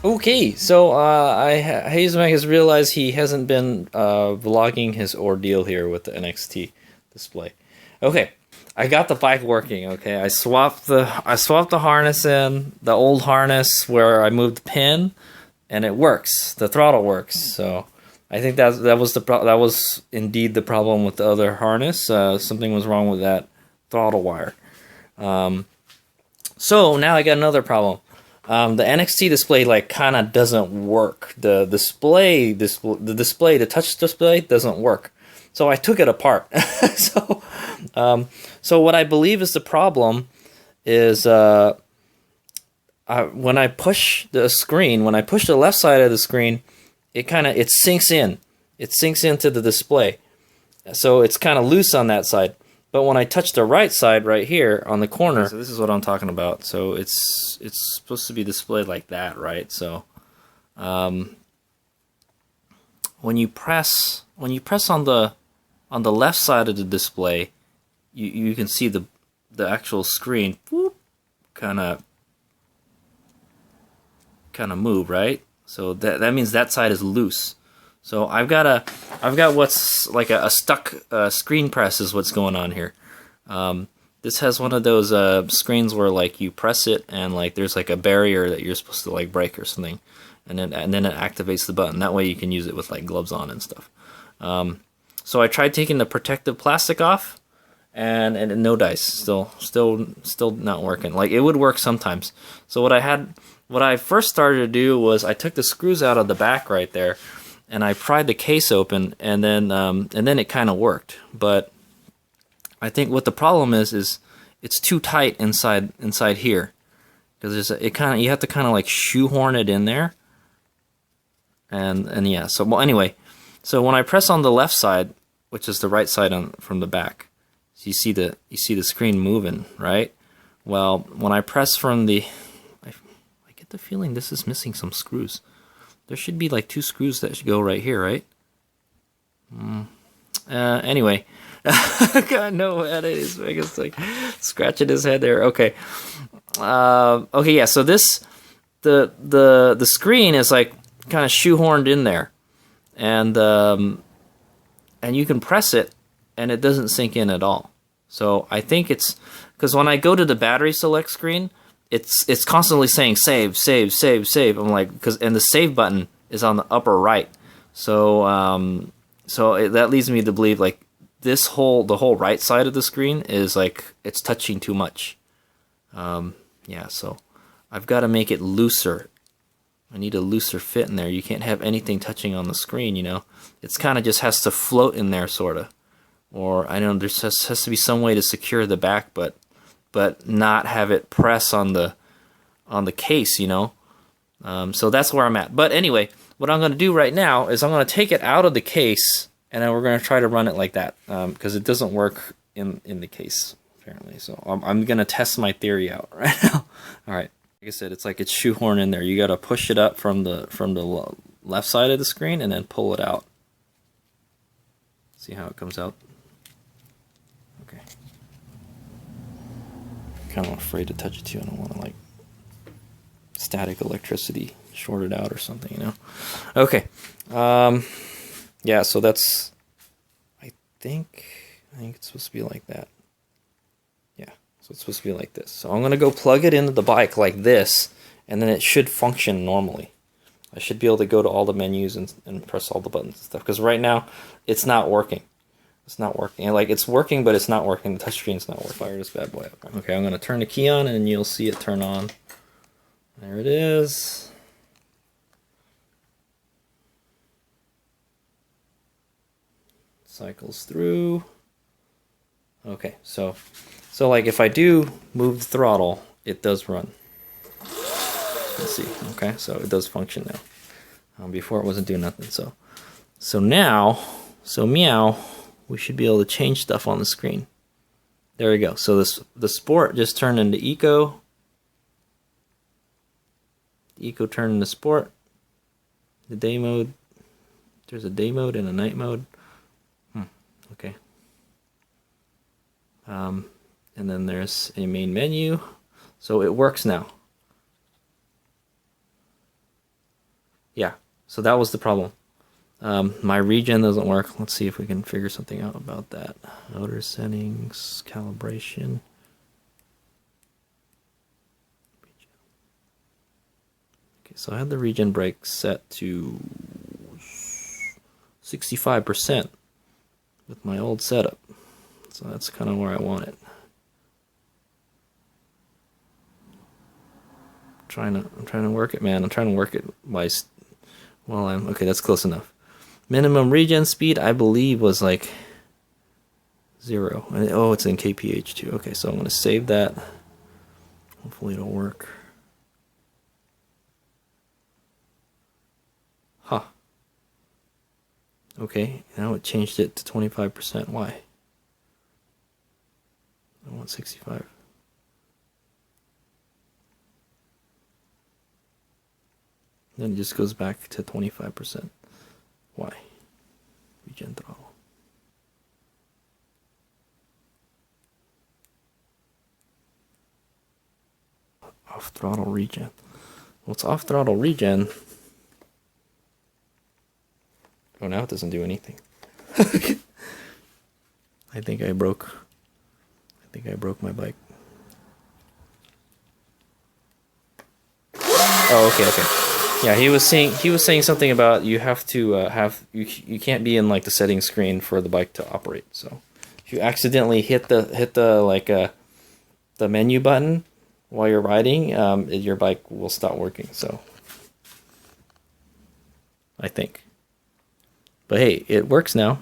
Okay, so Hazemak has realized he hasn't been vlogging his ordeal here with the NXT display. Okay, I got the bike working. Okay, I swapped the harness in, the old harness where I moved the pin, and it works. The throttle works. So I think that was indeed the problem with the other harness. Something was wrong with that throttle wire. So now I got another problem. The NXT display like kind of doesn't work. The touch display doesn't work. So I took it apart. So what I believe is the problem is when I push the screen, when I push the left side of the screen, it sinks in. It sinks into the display. So it's kind of loose on that side. But when I touch the right side right here on the corner, so this is what I'm talking about. So it's supposed to be displayed like that, right? So when you press on the left side of the display, you can see the actual screen kind of move, right? So that means that side is loose. So I've got what's like a stuck screen press is what's going on here. This has one of those screens where like you press it and like there's like a barrier that you're supposed to like break or something, and then it activates the button. That way you can use it with like gloves on and stuff. So I tried taking the protective plastic off, and no dice. Still not working. Like it would work sometimes. So what I first started to do was I took the screws out of the back right there, and I pried the case open, and then it kind of worked. But I think what the problem is it's too tight inside here, because you have to kind of like shoehorn it in there. And yeah. So well, anyway, so when I press on the left side, which is the right side from the back, so you see the screen moving, right? Well, when I press from the, I get the feeling this is missing some screws. There should be like 2 screws that should go right here, right? Anyway, God, no, it's I guess like scratching his head there. Okay, okay, yeah. So this the screen is like kind of shoehorned in there, and you can press it, and it doesn't sink in at all. So I think it's because when I go to the battery select screen, it's constantly saying save, save, save, save. I'm like, and the save button is on the upper right. So that leads me to believe like the whole right side of the screen is like it's touching too much. Yeah, so I've got to make it looser. I need a looser fit in there. You can't have anything touching on the screen, you know. It's kind of just has to float in there, sort of. Or I don't know, there has to be some way to secure the back, but not have it press on the case, you know. So that's where I'm at. But anyway, what I'm going to do right now is I'm going to take it out of the case, and then we're going to try to run it like that, because it doesn't work in the case apparently. So I'm going to test my theory out right now. All right. Like I said, it's like it's shoehorned in there. You got to push it up from the left side of the screen and then pull it out. See how it comes out? Okay. Kind of afraid to touch it too. I don't want to like static electricity short it out or something, you know. Okay. Yeah, so that's I think it's supposed to be like that. Yeah, so it's supposed to be like this. So I'm gonna go plug it into the bike like this, and then it should function normally. I should be able to go to all the menus and press all the buttons and stuff, because right now it's not working. It's not working. And like it's working, but it's not working. The touchscreen's not working. Fire this bad boy up. Okay, I'm gonna turn the key on, and you'll see it turn on. There it is. Cycles through. Okay, so like if I do move the throttle, it does run. Let's see. Okay, so it does function now. Before it wasn't doing nothing. So now, meow, we should be able to change stuff on the screen. There we go. So the sport just turned into eco. Eco turned into sport. The day mode. There's a day mode and a night mode. Okay. And then there's a main menu. So it works now. Yeah. So that was the problem. My regen doesn't work. Let's see if we can figure something out about that. Motor settings, calibration. Okay, so I had the regen brake set to 65% with my old setup. So that's kind of where I want it. I'm trying to work it, man. I'm trying to work it by okay, that's close enough. Minimum regen speed, I believe, was like 0. Oh, it's in kph too. Okay, so I'm going to save that. Hopefully it'll work. Huh. Okay, now it changed it to 25%. Why? I want 65. Then it just goes back to 25%. Why? Regen throttle. Off throttle regen. Well, it's off throttle regen. Oh, now it doesn't do anything. I think I broke my bike. Oh, okay. Yeah, he was saying something about you have to you can't be in like the settings screen for the bike to operate. So if you accidentally hit the menu button while you're riding, your bike will stop working. So I think. But hey, it works now.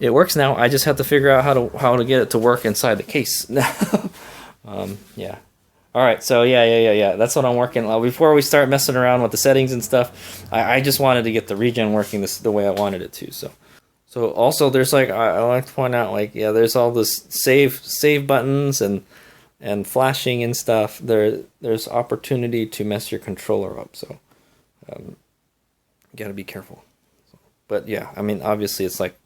It works now. I just have to figure out how to get it to work inside the case. Yeah. All right. So yeah. That's what I'm working on. Before we start messing around with the settings and stuff, I just wanted to get the regen working the way I wanted it to. So also there's like I like to point out there's all this save buttons and flashing and stuff. There's opportunity to mess your controller up. So you got to be careful. But yeah, I mean, obviously it's like,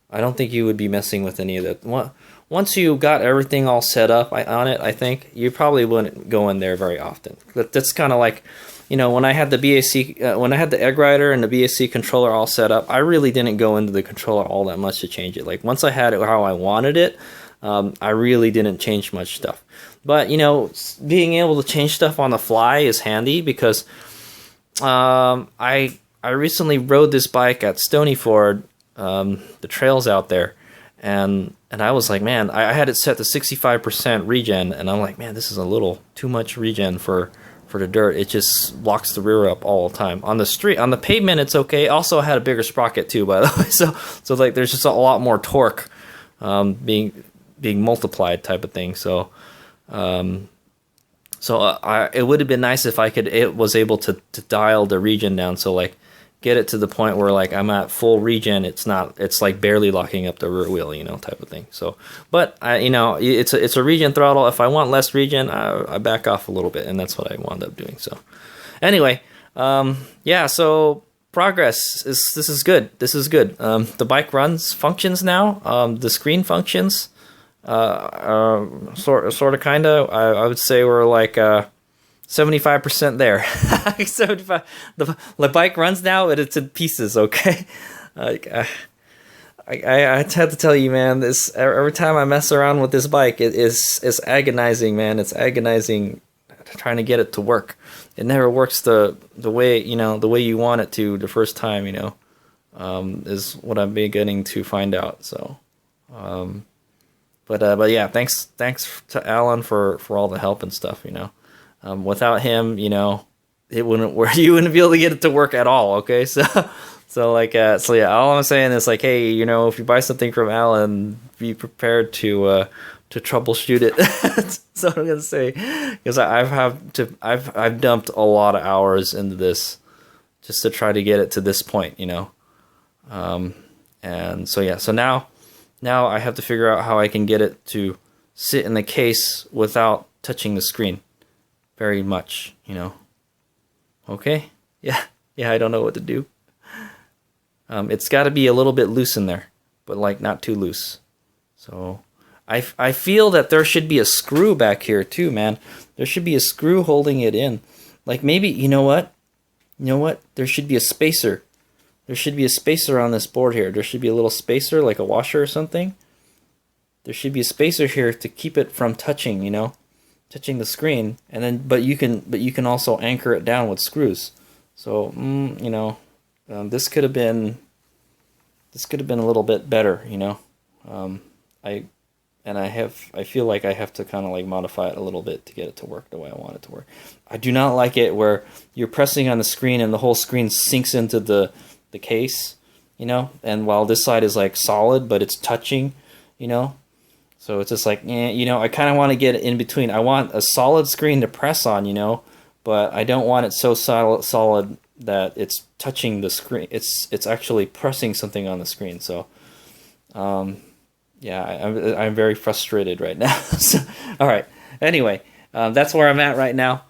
I don't think you would be messing with any of that. Once you got everything all set up on it, I think you probably wouldn't go in there very often. That's kind of like, when I had the BAC, when I had the Egg Rider and the BAC controller all set up, I really didn't go into the controller all that much to change it. Like once I had it how I wanted it, I really didn't change much stuff. But being able to change stuff on the fly is handy because I recently rode this bike at Stonyford, the trails out there, and I was like, man, I had it set to 65% regen, and I'm like, man, this is a little too much regen for the dirt. It just locks the rear up all the time. On the street, on the pavement, it's okay. Also, I had a bigger sprocket too, by the way, so like there's just a lot more torque being multiplied type of thing. So it would have been nice if it was able to dial the regen down, so like get it to the point where like I'm at full regen. It's like barely locking up the rear wheel, type of thing. So, but it's a regen throttle. If I want less regen, I back off a little bit, and that's what I wound up doing. So, anyway, so progress this is good. This is good. The bike functions now. The screen functions. Sort of, kind of. I would say we're like 75% there. 75. The bike runs now, but it's in pieces. Okay, like I had to tell you, man. This every time I mess around with this bike, it's agonizing, man. It's agonizing trying to get it to work. It never works the way the way you want it to the first time. Is what I'm beginning to find out. So. But yeah, thanks to Alan for all the help and stuff. Without him, it wouldn't work. You wouldn't be able to get it to work at all. Okay, so yeah. All I'm saying is like, hey, if you buy something from Alan, be prepared to to troubleshoot it. That's what I'm gonna say, because I've dumped a lot of hours into this just to try to get it to this point, and so yeah, so now I have to figure out how I can get it to sit in the case without touching the screen very much, Okay, yeah, I don't know what to do. It's got to be a little bit loose in there, but like not too loose. So I feel that there should be a screw back here too, man. There should be a screw holding it in. Like maybe, you know what? There should be a spacer. There should be a spacer on this board here. There should be a little spacer, like a washer or something. There should be a spacer here to keep it from touching, touching the screen. And then, but you can also anchor it down with screws. So, this could have been a little bit better, I feel like I have to kind of like modify it a little bit to get it to work the way I want it to work. I do not like it where you're pressing on the screen and the whole screen sinks into the case, and while this side is like solid, but it's touching, so it's just like, I kind of want to get it in between. I want a solid screen to press on, but I don't want it so solid that it's touching the screen. It's actually pressing something on the screen. So, yeah, I'm very frustrated right now. So, all right. Anyway, that's where I'm at right now.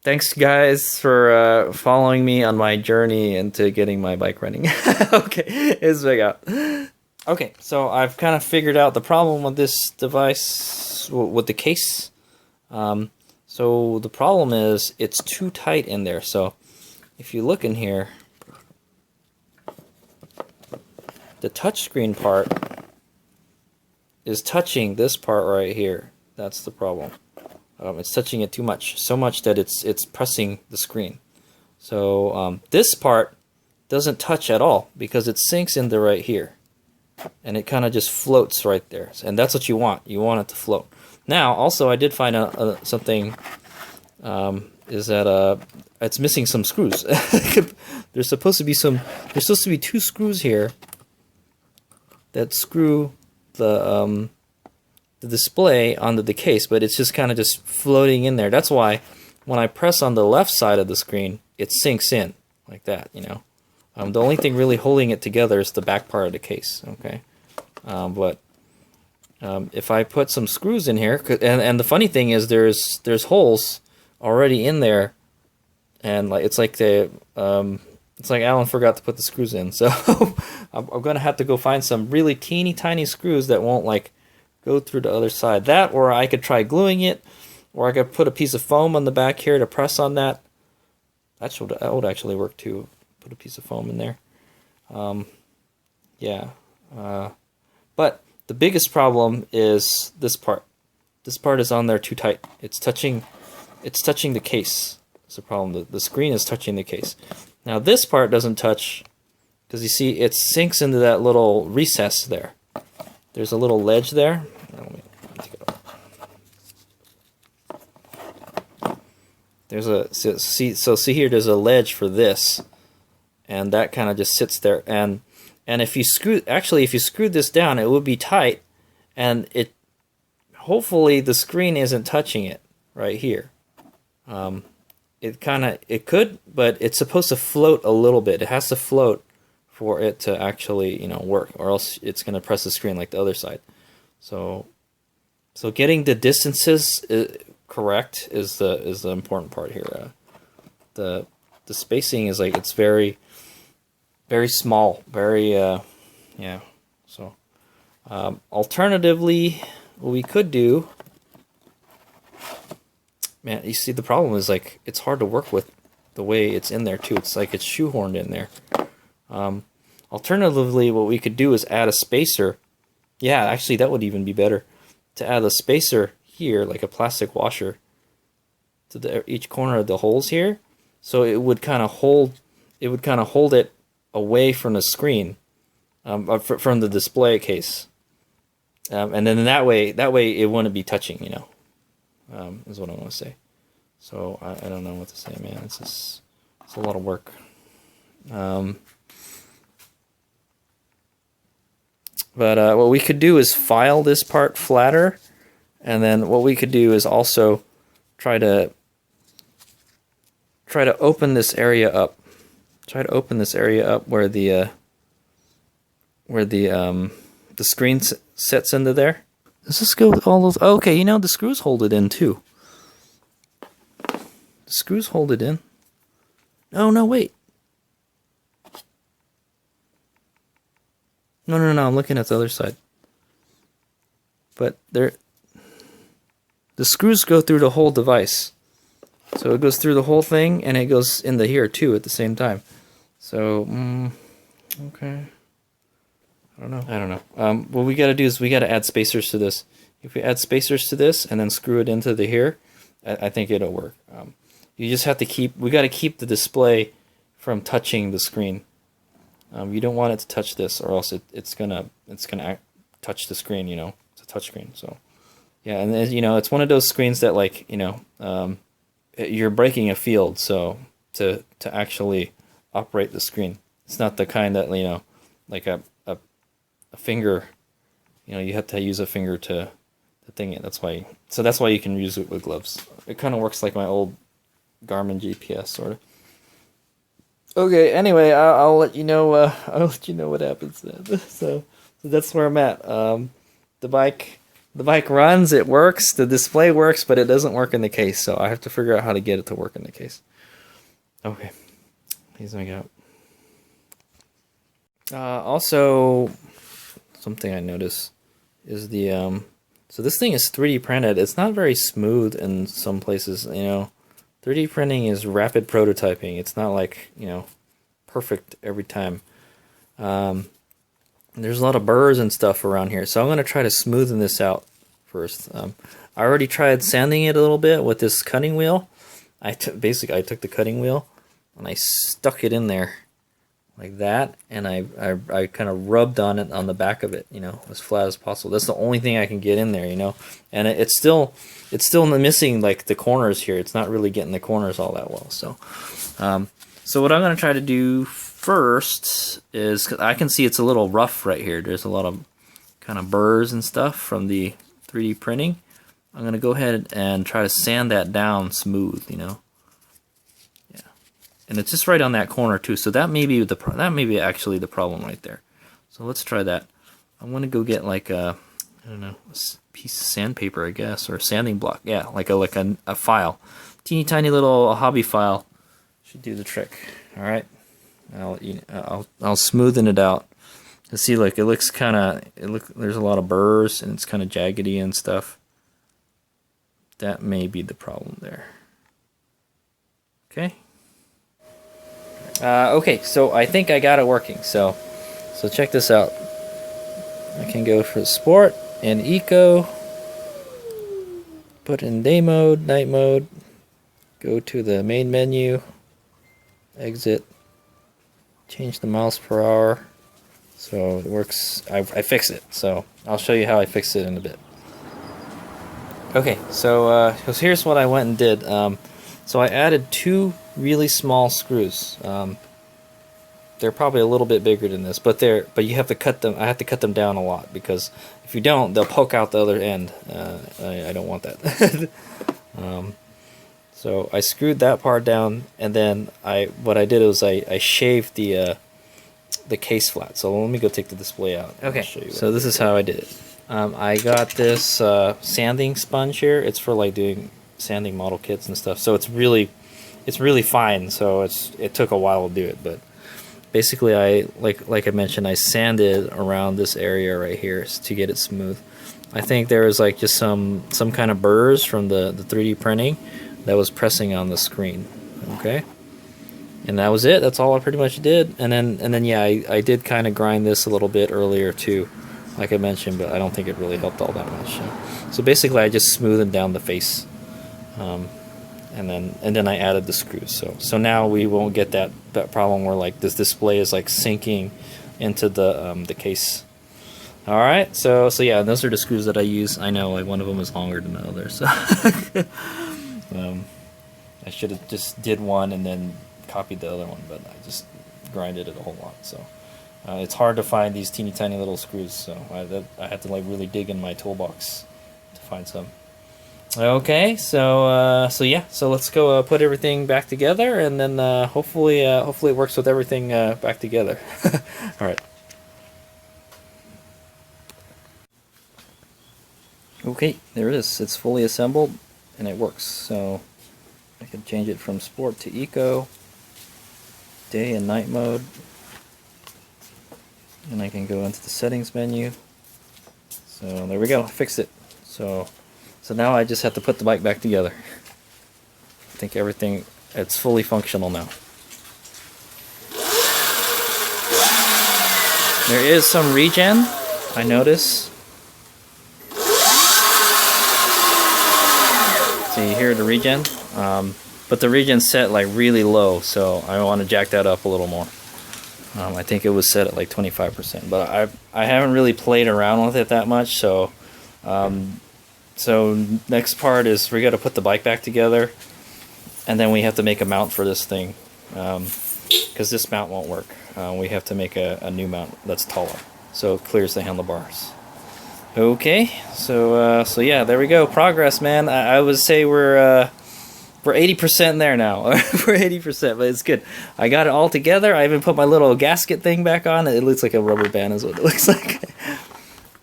Thanks, guys, for following me on my journey into getting my bike running. Okay, it's big out. Okay, so I've kind of figured out the problem with this device, with the case. So the problem is it's too tight in there. So if you look in here, the touchscreen part is touching this part right here. That's the problem. It's touching it too much, so much that it's pressing the screen. So this part doesn't touch at all because it sinks into right here, and it kind of just floats right there. And that's what you want. You want it to float. Now, also, I did find out something. Is that it's missing some screws. There's supposed to be two screws here that screw the display onto the case, but it's just kind of just floating in there. That's why when I press on the left side of the screen, it sinks in like that, The only thing really holding it together is the back part of the case, okay? But if I put some screws in here, and the funny thing is there's holes already in there, and like it's like Alan forgot to put the screws in, so I'm gonna have to go find some really teeny tiny screws that won't like go through the other side. That, or I could try gluing it, or I could put a piece of foam on the back here to press on that. That would actually work too. Put a piece of foam in there. Yeah. But the biggest problem is this part. This part is on there too tight. It's touching the case. That's the problem. The screen is touching the case. Now this part doesn't touch because you see it sinks into that little recess there. There's a little ledge there. Let me take it off. There's see here. There's a ledge for this, and that kind of just sits there. And if you screwed this down, it would be tight, and hopefully the screen isn't touching it right here. It could, but it's supposed to float a little bit. It has to float for it to actually, work, or else it's going to press the screen like the other side. So getting the distances correct is the important part here. The spacing is like, it's very, very small, very yeah. So alternatively, what we could do, man, you see the problem is like it's hard to work with the way it's in there too. It's like it's shoehorned in there. Alternatively, what we could do is add a spacer. Yeah, actually, that would even be better. To add a spacer here, like a plastic washer, to each corner of the holes here, so it would kind of hold it away from the screen, from the display case, and then that way it wouldn't be touching. Is what I want to say. So I don't know what to say, man. It's a lot of work. But what we could do is file this part flatter, And then what we could do is also try to open this area up. Try to open this area up where the screen sets into there. Does this go with all those? Oh, okay, you know, the screws hold it in too. The screws hold it in. Oh, no, wait. No, I'm looking at the other side. But the screws go through the whole device. So it goes through the whole thing, and it goes into here too at the same time. So, okay. I don't know. What we gotta do is we gotta add spacers to this. If we add spacers to this and then screw it into the here, I think it'll work. You just have to we gotta keep the display from touching the screen. You don't want it to touch this, or else it's gonna touch the screen. You know, it's a touch screen. So, yeah, and you know, it's one of those screens that, like, you know, you're breaking a field. So to actually operate the screen, it's not the kind that, you know, like a finger, you know, you have to use a finger to thing it. That's why you can use it with gloves. It kind of works like my old Garmin GPS, sort of. Okay, anyway, I'll let you know. I'll let you know what happens then. So that's where I'm at. The bike runs. It works. The display works, but it doesn't work in the case. So I have to figure out how to get it to work in the case. Okay, he's gonna go. Also, something I noticed is so this thing is 3D printed. It's not very smooth in some places, you know. 3D printing is rapid prototyping. It's not like, you know, perfect every time. There's a lot of burrs and stuff around here, so I'm going to try to smoothen this out first. I already tried sanding it a little bit with this cutting wheel. Basically, I took the cutting wheel and I stuck it in there like that, and I kind of rubbed on it on the back of it, you know, as flat as possible. That's the only thing I can get in there, you know, and it's still missing, like, the corners here. It's not really getting the corners all that well. So so what I'm going to try to do first is, 'cause I can see it's a little rough right here. There's a lot of kind of burrs and stuff from the 3D printing. I'm going to go ahead and try to sand that down smooth, you know. And it's just right on that corner too, so that may be actually the problem right there. So let's try that. I'm gonna go get, like, I don't know, a piece of sandpaper, I guess, or a sanding block. Yeah, like a file, teeny tiny little hobby file should do the trick. All right, I'll smoothen it out. You see, like, it looks kind of there's a lot of burrs and it's kind of jaggedy and stuff. That may be the problem there. Okay. Okay, so I think I got it working. So check this out. I can go for sport and eco, put in day mode, night mode, go to the main menu, exit, change the miles per hour. So it works. I fix it. So I'll show you how I fix it in a bit. Okay, so here's what I went and did. So I added 2 really small screws. They're probably a little bit bigger than this, but you have to cut them. I have to cut them down a lot, because if you don't, they'll poke out the other end. I don't want that. So I screwed that part down, and then what I did was I shaved the case flat. So let me go take the display out. Okay. So this is how I did it. I got this sanding sponge here. It's for, like, doing sanding model kits and stuff. So it's really fine. So it took a while to do it, but basically like I mentioned, I sanded around this area right here to get it smooth. I think there was, like, just some kind of burrs from the 3D printing that was pressing on the screen. Okay, and that was it. That's all I pretty much did. And then yeah, I did kind of grind this a little bit earlier too, like I mentioned, but I don't think it really helped all that much. So basically, I just smoothed down the face. And then I added the screws. So now we won't get that problem where, like, this display is, like, sinking into the case. All right. So yeah, those are the screws that I use. I know, like, one of them is longer than the other. So I should have just did one and then copied the other one, but I just grinded it a whole lot. So it's hard to find these teeny tiny little screws. So I had to, like, really dig in my toolbox to find some. Okay, so yeah, so let's go put everything back together, and then hopefully it works with everything back together. All right. Okay, there it is. It's fully assembled, and it works. So I can change it from sport to eco, day and night mode, and I can go into the settings menu. So there we go. I fixed it. So now I just have to put the bike back together. I think everything, it's fully functional now. There is some regen, I notice. So you hear the regen, but the regen's set like really low, so I want to jack that up a little more. I think it was set at like 25%, but I haven't really played around with it that much, so next part is we got to put the bike back together, and then we have to make a mount for this thing, because this mount won't work. We have to make a new mount that's taller, so it clears the handlebars. Okay, so yeah, there we go. Progress, man. I would say we're 80% there now. We're 80%, but it's good. I got it all together. I even put my little gasket thing back on. It looks like a rubber band is what it looks like.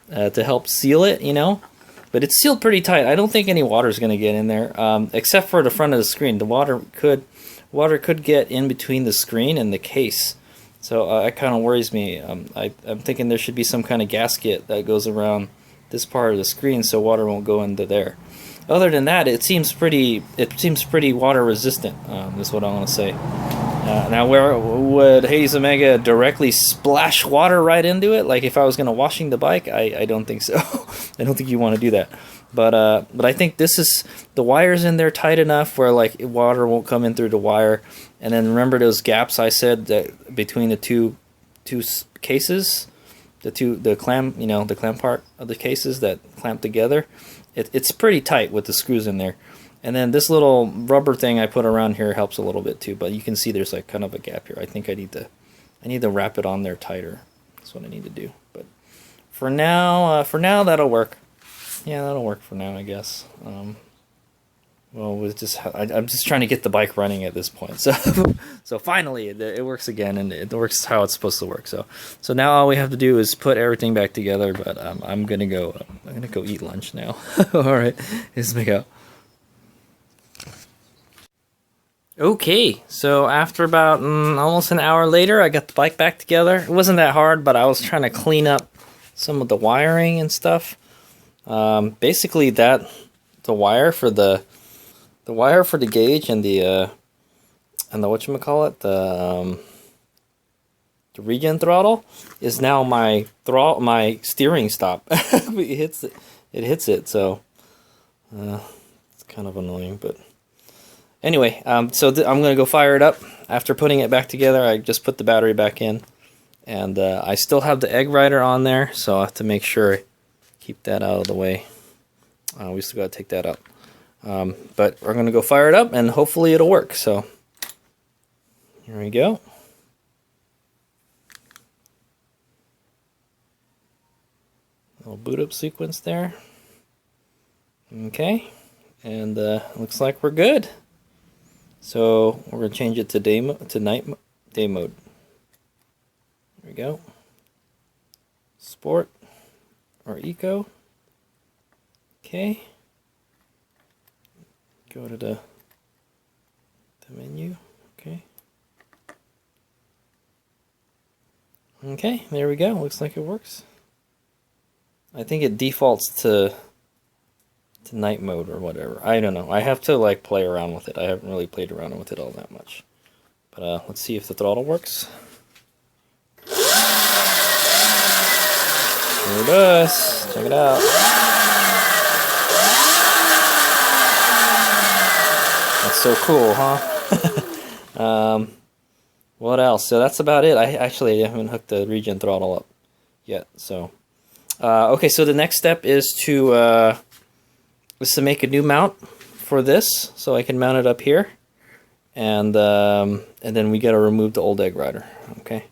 To help seal it, you know. But it's sealed pretty tight. I don't think any water is going to get in there, except for the front of the screen. The water could get in between the screen and the case. So that kind of worries me. I'm thinking there should be some kind of gasket that goes around this part of the screen so water won't go into there. Other than that, it seems pretty water resistant. Is what I want to say. Now, where would Hades Omega directly splash water right into it? Like if I was going to washing the bike, I don't think so. I don't think you want to do that. But I think the wire's in there tight enough where like water won't come in through the wire. And then remember those gaps I said that between the two cases, the clamp part of the cases that clamp together. It's pretty tight with the screws in there. And then this little rubber thing I put around here helps a little bit too, but you can see there's like kind of a gap here. I think I need to wrap it on there tighter. That's what I need to do. But for now that'll work. Yeah, that'll work for now, I guess. Well, I'm just trying to get the bike running at this point. So finally it works again, and it works how it's supposed to work. So now all we have to do is put everything back together. But I'm gonna go eat lunch now. All right, here's me go. Okay, so after about almost an hour later, I got the bike back together. It wasn't that hard, but I was trying to clean up some of the wiring and stuff. Basically, the wire for the gauge and the whatchamacallit, the regen throttle is now my steering stop. it hits it, so it's kind of annoying, but. Anyway, so I'm going to go fire it up. After putting it back together, I just put the battery back in. And I still have the egg rider on there, so I have to make sure keep that out of the way. We still got to take that out. But we're going to go fire it up, and hopefully it'll work. So here we go. Little boot up sequence there. Okay, and looks like we're good. So we're going to change it to day mode. There we go. Sport or eco. Okay. Go to the menu. Okay. Okay, there we go. Looks like it works. I think it defaults to night mode or whatever. I don't know. I have to like play around with it. I haven't really played around with it all that much. But let's see if the throttle works. Sure does. Check it out. That's so cool, huh? What else? So that's about it. I haven't hooked the regen throttle up yet. So okay, so the next step is to make a new mount for this, so I can mount it up here, and then we got to remove the old egg rider, okay,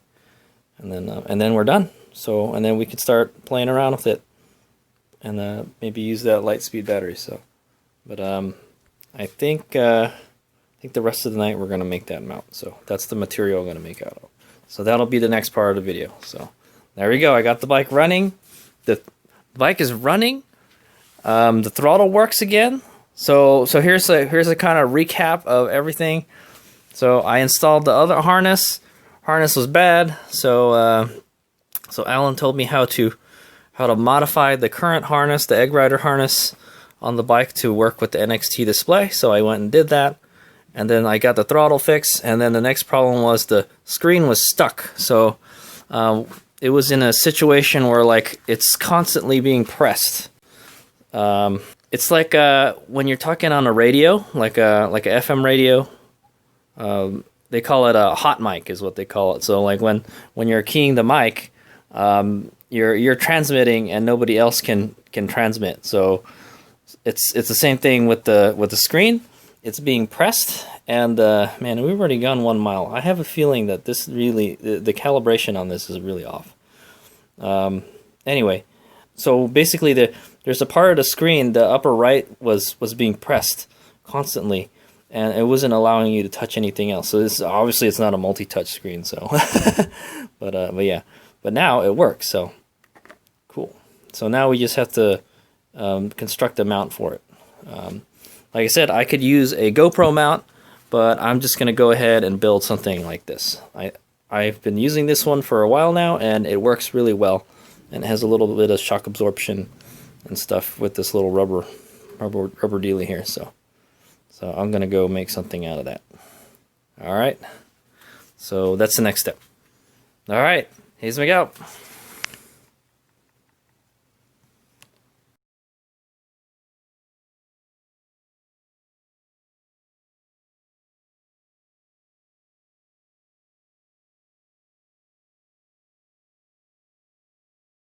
and then we're done. So and then we can start playing around with it, and maybe use that light speed battery. So But I think the rest of the night we're gonna make that mount. So that's the material I'm gonna make out of. So that'll be the next part of the video. So there we go. I got the bike running. The bike is running. The throttle works again. So here's a kind of recap of everything. So I installed the other harness. Harness was bad. So Alan told me how to modify the current harness, the Egg Rider harness, on the bike to work with the NXT display. So I went and did that. And then I got the throttle fixed, and then the next problem was the screen was stuck. So it was in a situation where like it's constantly being pressed. It's like when you're talking on a radio, like a FM radio. They call it a hot mic, is what they call it. So like when you're keying the mic, you're transmitting, and nobody else can transmit. So it's the same thing with the screen. It's being pressed, and man, we've already gone 1 mile. I have a feeling that this really, the calibration on this is really off. Anyway, so basically there's a part of the screen, the upper right was being pressed constantly, and it wasn't allowing you to touch anything else. So this obviously it's not a multi-touch screen. So, but yeah, but now it works. So cool. So now we just have to construct a mount for it. Like I said, I could use a GoPro mount, but I'm just going to go ahead and build something like this. I've been using this one for a while now, and it works really well. And it has a little bit of shock absorption and stuff with this little rubber dealy here. So I'm going to go make something out of that. All right. So that's the next step. All right. Here's my go.